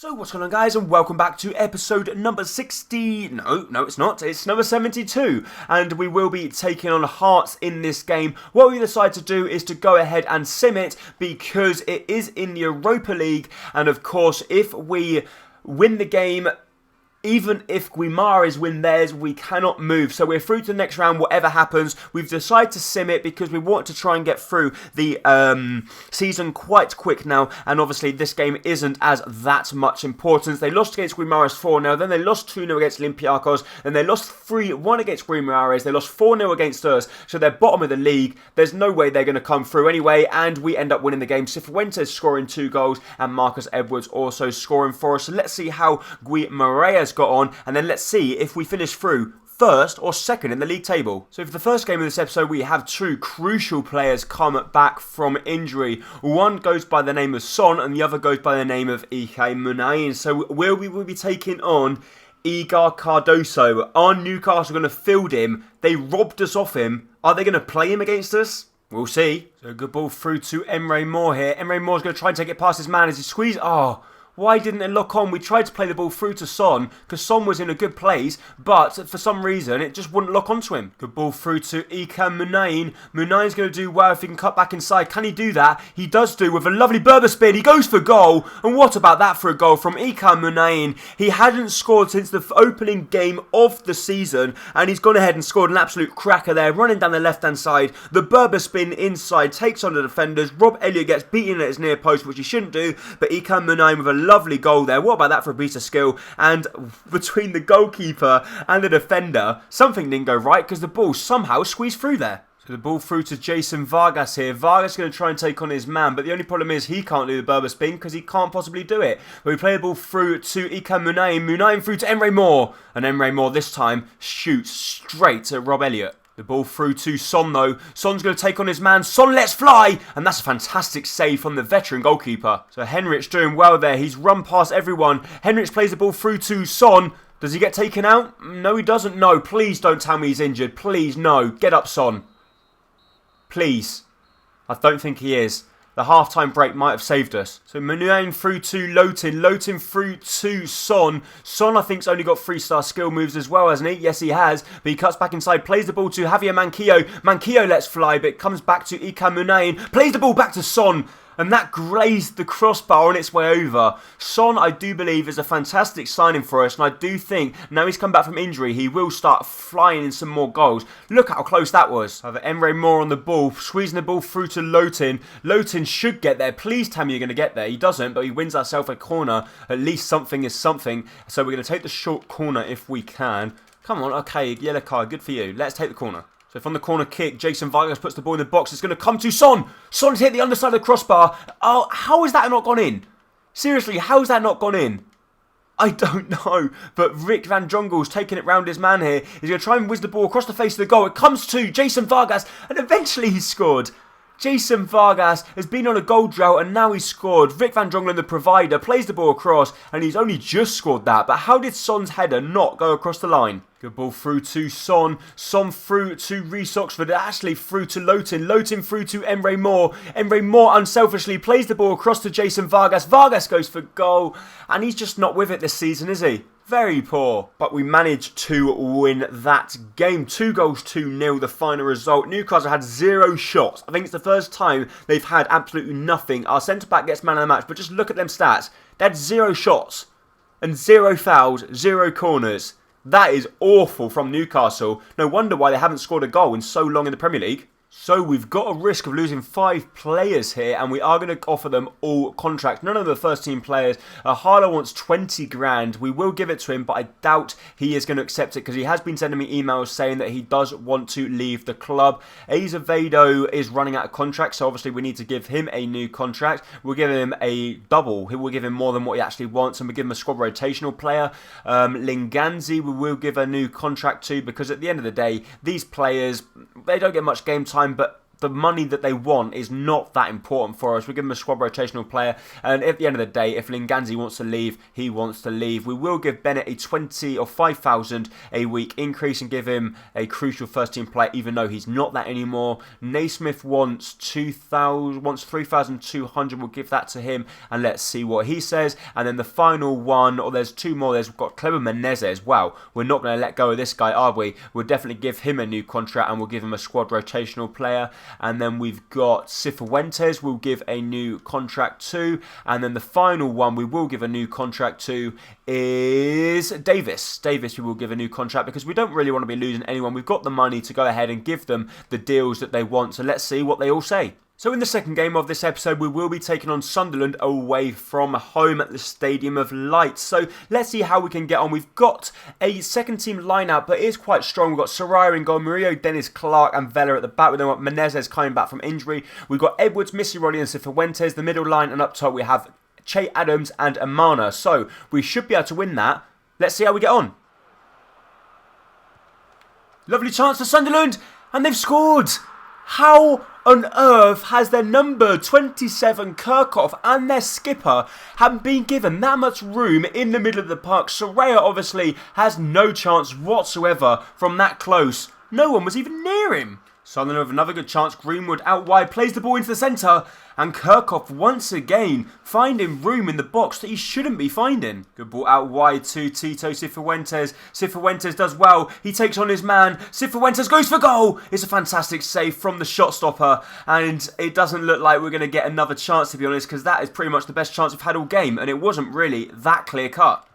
So what's going on, guys, and welcome back to episode number 60, no it's not, it's number 72, and we will be taking on Hearts in this game. What we decide to do is to go ahead and sim it, because it is in the Europa League, and of course, if we win the game, even if Guimaraes win theirs, we cannot move. So we're through to the next round, whatever happens. We've decided to sim it because we want to try and get through the season quite quick now. And obviously this game isn't as that much importance. They lost against Guimaraes 4-0. Then they lost 2-0 against Olympiacos. Then they lost 3-1 against Guimaraes. They lost 4-0 against us. So they're bottom of the league. There's no way they're going to come through anyway. And we end up winning the game. Cifuentes scoring 2 goals. And Marcus Edwards also scoring for us. So let's see how Guimaraes got on, and then let's see if we finish through first or second in the league table. So for the first game of this episode, we have 2 crucial players come back from injury. One goes by the name of Son and the other goes by the name of Ike Munain. So we will be taking on Igor Cardoso. Are Newcastle going to field him? They robbed us off him. Are they going to play him against us? We'll see. So a good ball through to Emre Moore here. Emre Moore's going to try and take it past his man as he squeezes. Oh, why didn't it lock on? We tried to play the ball through to Son because Son was in a good place, but for some reason it just wouldn't lock onto him. Good ball through to Ikan Munain. Munain's going to do well if he can cut back inside. Can he do that? He does do with a lovely Berber spin. He goes for goal. And what about that for a goal from Ikan Munain? He hadn't scored since the opening game of the season, and he's gone ahead and scored an absolute cracker there, running down the left-hand side. The Berber spin inside takes on the defenders. Rob Elliott gets beaten at his near post, which he shouldn't do, but Ikan Munain with a lovely goal there. What about that for a piece of skill? And between the goalkeeper and the defender, something didn't go right because the ball somehow squeezed through there. So the ball through to Jason Vargas here. Vargas is going to try and take on his man, but the only problem is he can't do the Berber spin because he can't possibly do it. But we play the ball through to Ikan Munain. Munain through to Emre Moore. And Emre Moore this time shoots straight at Rob Elliott. The ball through to Son though. Son's going to take on his man. Son lets fly! And that's a fantastic save from the veteran goalkeeper. So Henrich doing well there. He's run past everyone. Henrich plays the ball through to Son. Does he get taken out? No, he doesn't. No, please don't tell me he's injured. Please, no. Get up, Son. Please. I don't think he is. The half-time break might have saved us. So Munain through to Lotin. Lotin through to Son. Son, I think, has only got 3-star skill moves as well, hasn't he? Yes, he has. But he cuts back inside, plays the ball to Javier Manquillo. Manquillo lets fly, but it comes back to Ikan Munain. Plays the ball back to Son. And that grazed the crossbar on its way over. Son, I do believe, is a fantastic signing for us. And I do think, now he's come back from injury, he will start flying in some more goals. Look how close that was. Have Emre Moore on the ball, squeezing the ball through to Lotin. Lotin should get there. Please tell me you're going to get there. He doesn't, but he wins ourselves a corner. At least something is something. So we're going to take the short corner if we can. Come on, okay, yellow card, good for you. Let's take the corner. So from the corner kick, Jason Vargas puts the ball in the box. It's going to come to Son. Son's hit the underside of the crossbar. Oh, how has that not gone in? Seriously, how has that not gone in? I don't know. But Rick Van Drongel's taking it round his man here. He's going to try and whiz the ball across the face of the goal. It comes to Jason Vargas, and eventually he's scored. Jason Vargas has been on a goal drought and now he's scored. Rick Van Drongelen, the provider, plays the ball across and he's only just scored that. But how did Son's header not go across the line? Good ball through to Son. Son through to Reece Oxford. Actually through to Lotin. Lotin through to Emre Moore. Emre Moore unselfishly plays the ball across to Jason Vargas. Vargas goes for goal. And he's just not with it this season, is he? Very poor. But we managed to win that game. 2 goals, 2-0, the final result. Newcastle had 0 shots. I think it's the first time they've had absolutely nothing. Our centre-back gets man of the match, but just look at them stats. They had 0 shots and 0 fouls, 0 corners. That is awful from Newcastle. No wonder why they haven't scored a goal in so long in the Premier League. So we've got a risk of losing 5 players here, and we are going to offer them all contracts. None of them are first team players. Harlow wants 20 grand. We will give it to him, but I doubt he is going to accept it because he has been sending me emails saying that he does want to leave the club. Azevedo is running out of contract, so obviously we need to give him a new contract. We'll give him a double. We'll give him more than what he actually wants, and we'll give him a squad rotational player. Linganzi we will give a new contract to because at the end of the day, these players, they don't get much game time, but the money that they want is not that important for us. We give him a squad rotational player, and at the end of the day, if Linganzi wants to leave, he wants to leave. We will give Bennett a 20 or 5,000 a week increase and give him a crucial first team player, even though he's not that anymore. Naismith wants 3,200. We'll give that to him, and let's see what he says. And then the final one, or there's two more. We've got Cleber Menezes as well. We're not going to let go of this guy, are we? We'll definitely give him a new contract, and we'll give him a squad rotational player. And then we've got Cifuentes, we'll give a new contract to. And then the final one we will give a new contract to is Davis. Davis we will give a new contract because we don't really want to be losing anyone. We've got the money to go ahead and give them the deals that they want. So let's see what they all say. So in the second game of this episode, we will be taking on Sunderland away from home at the Stadium of Light. So let's see how we can get on. We've got a second team lineup, but it is quite strong. We've got Soraya in goal, Murillo, Dennis, Clark and Vela at the back. We've then got Menezes coming back from injury. We've got Edwards, Missy Roddy and Cifuentes. The middle line, and up top we have Che Adams and Amana. So we should be able to win that. Let's see how we get on. Lovely chance for Sunderland, and they've scored. How on earth has their number 27 Kirchhoff and their skipper haven't been given that much room in the middle of the park? Soraya obviously has no chance whatsoever from that close. No one was even near him. Sunderland with another good chance. Greenwood out wide, plays the ball into the centre, and Kirchhoff once again finding room in the box that he shouldn't be finding. Good ball out wide to Tito Cifuentes. Cifuentes does well. He takes on his man. Cifuentes goes for goal. It's a fantastic save from the shot stopper, and it doesn't look like we're going to get another chance, to be honest, because that is pretty much the best chance we've had all game, and it wasn't really that clear cut.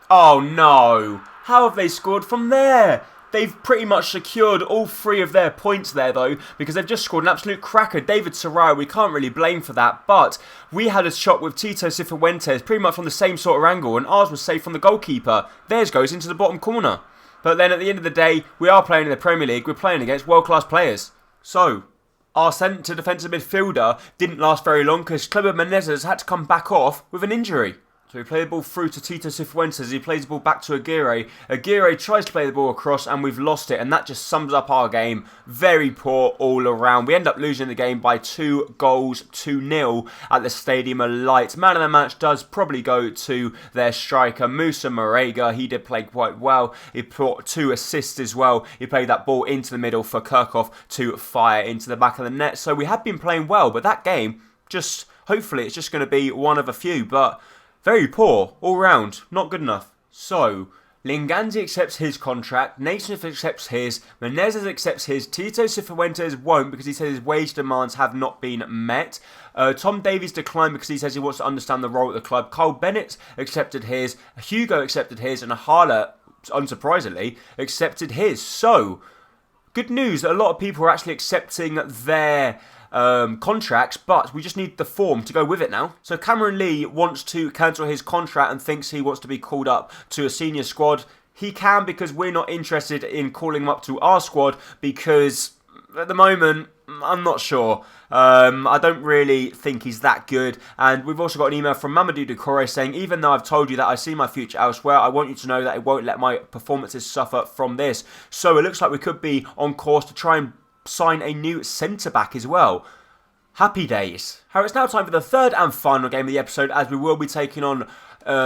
Oh no! How have they scored from there? They've pretty much secured all three of their points there, though, because they've just scored an absolute cracker. David Soraya, we can't really blame for that, but we had a shot with Tito Cifuentes pretty much from the same sort of angle, and ours was saved from the goalkeeper. Theirs goes into the bottom corner. But then at the end of the day, we are playing in the Premier League. We're playing against world-class players. So our centre defensive midfielder didn't last very long because Cleber Menezes had to come back off with an injury. So we play the ball through to Tito Cifuentes. He plays the ball back to Aguirre. Aguirre tries to play the ball across, and we've lost it. And that just sums up our game. Very poor all around. We end up losing the game by 2-0 at the Stadium of Light. Man of the match does probably go to their striker, Musa Marega. He did play quite well. He brought 2 assists as well. He played that ball into the middle for Kirchhoff to fire into the back of the net. So we have been playing well, but that game, hopefully it's just going to be one of a few. But very poor, all round, not good enough. So, Linganzi accepts his contract, Naismith accepts his, Menezes accepts his, Tito Cifuentes won't because he says his wage demands have not been met. Tom Davies declined because he says he wants to understand the role at the club. Cole Bennett accepted his, Hugo accepted his, and Ahala, unsurprisingly, accepted his. So, good news that a lot of people are actually accepting their contracts, but we just need the form to go with it now. So Cameron Lee wants to cancel his contract and thinks he wants to be called up to a senior squad. He can, because we're not interested in calling him up to our squad because at the moment I'm not sure. I don't really think he's that good. And we've also got an email from Mamadou Decore saying, even though I've told you that I see my future elsewhere, I want you to know that I won't let my performances suffer from this. So it looks like we could be on course to try and sign a new centre-back as well. Happy days. However, it's now time for the third and final game of the episode, as we will be taking on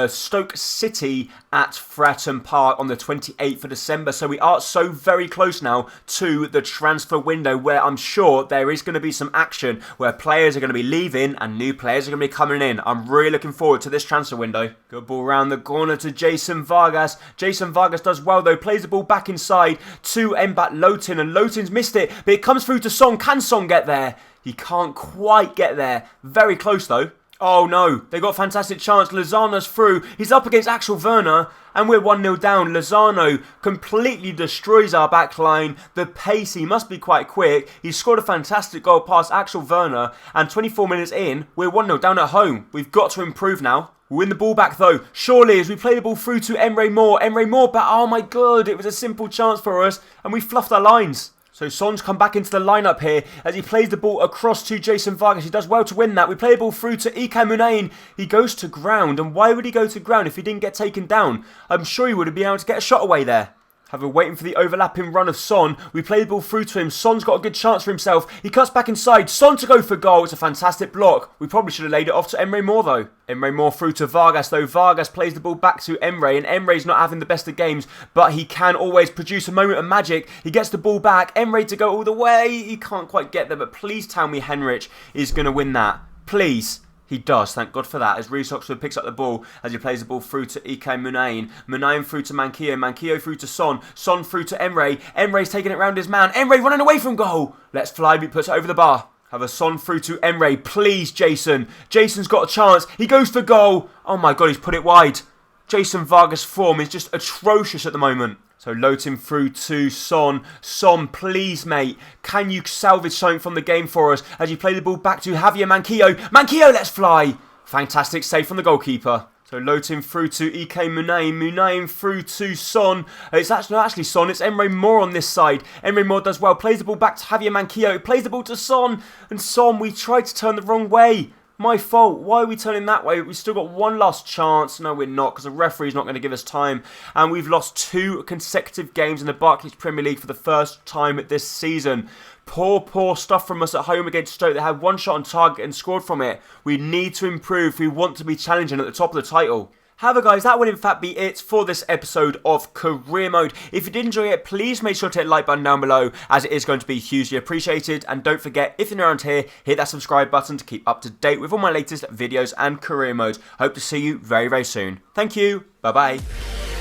Stoke City at Fratton Park on the 28th of December. So we are so very close now to the transfer window, where I'm sure there is going to be some action where players are going to be leaving and new players are going to be coming in. I'm really looking forward to this transfer window. Good ball round the corner to Jason Vargas. Jason Vargas does well though, plays the ball back inside to Mbat Lotin, and Lotin's missed it, but it comes through to Song. Can Song get there? He can't quite get there. Very close though. Oh no, they got a fantastic chance. Lozano's through. He's up against Axel Werner, and we're 1-0 down. Lozano completely destroys our back line. The pace, he must be quite quick. He scored a fantastic goal past Axel Werner, and 24 minutes in, we're 1-0 down at home. We've got to improve now. We win the ball back though, surely, as we play the ball through to Emre Moore. Emre Moore, but oh my god, it was a simple chance for us, and we fluffed our lines. So Son's come back into the lineup here as he plays the ball across to Jason Vargas. He does well to win that. We play the ball through to Ilkay Munain. He goes to ground. And why would he go to ground if he didn't get taken down? I'm sure he would have been able to get a shot away there. We're waiting for the overlapping run of Son. We play the ball through to him. Son's got a good chance for himself. He cuts back inside. Son to go for goal. It's a fantastic block. We probably should have laid it off to Emre Moore though. Emre Moore through to Vargas though. Vargas plays the ball back to Emre, and Emre's not having the best of games, but he can always produce a moment of magic. He gets the ball back. Emre to go all the way. He can't quite get there, but please tell me Henrich is going to win that. Please. He does, thank God for that, as Reece Oxford picks up the ball as he plays the ball through to Ike Munayin. Munayin through to Manquillo. Manquillo through to Son. Son through to Emre. Emre's taking it round his man. Emre running away from goal. Let's fly, he puts it over the bar. Have a Son through to Emre. Please, Jason. Jason's got a chance. He goes for goal. Oh my God, he's put it wide. Jason Vargas' form is just atrocious at the moment. So load him through to Son. Son, please, mate. Can you salvage something from the game for us as you play the ball back to Javier Manquillo? Manquillo, let's fly. Fantastic save from the goalkeeper. So load him through to Ike Munayin. Munayin through to Son. It's actually not actually Son. It's Emre Moore on this side. Emre Moore does well. Plays the ball back to Javier Manquillo. Plays the ball to Son. And Son, we tried to turn the wrong way. My fault. Why are we turning that way? We've still got one last chance. No, we're not, because the referee's not going to give us time. And we've lost 2 consecutive games in the Barclays Premier League for the first time this season. Poor stuff from us at home against Stoke. They had 1 shot on target and scored from it. We need to improve if we want to be challenging at the top of the title. However, guys, that would in fact be it for this episode of Career Mode. If you did enjoy it, please make sure to hit the like button down below, as it is going to be hugely appreciated. And don't forget, if you're new around here, hit that subscribe button to keep up to date with all my latest videos and career modes. Hope to see you very, very soon. Thank you. Bye-bye.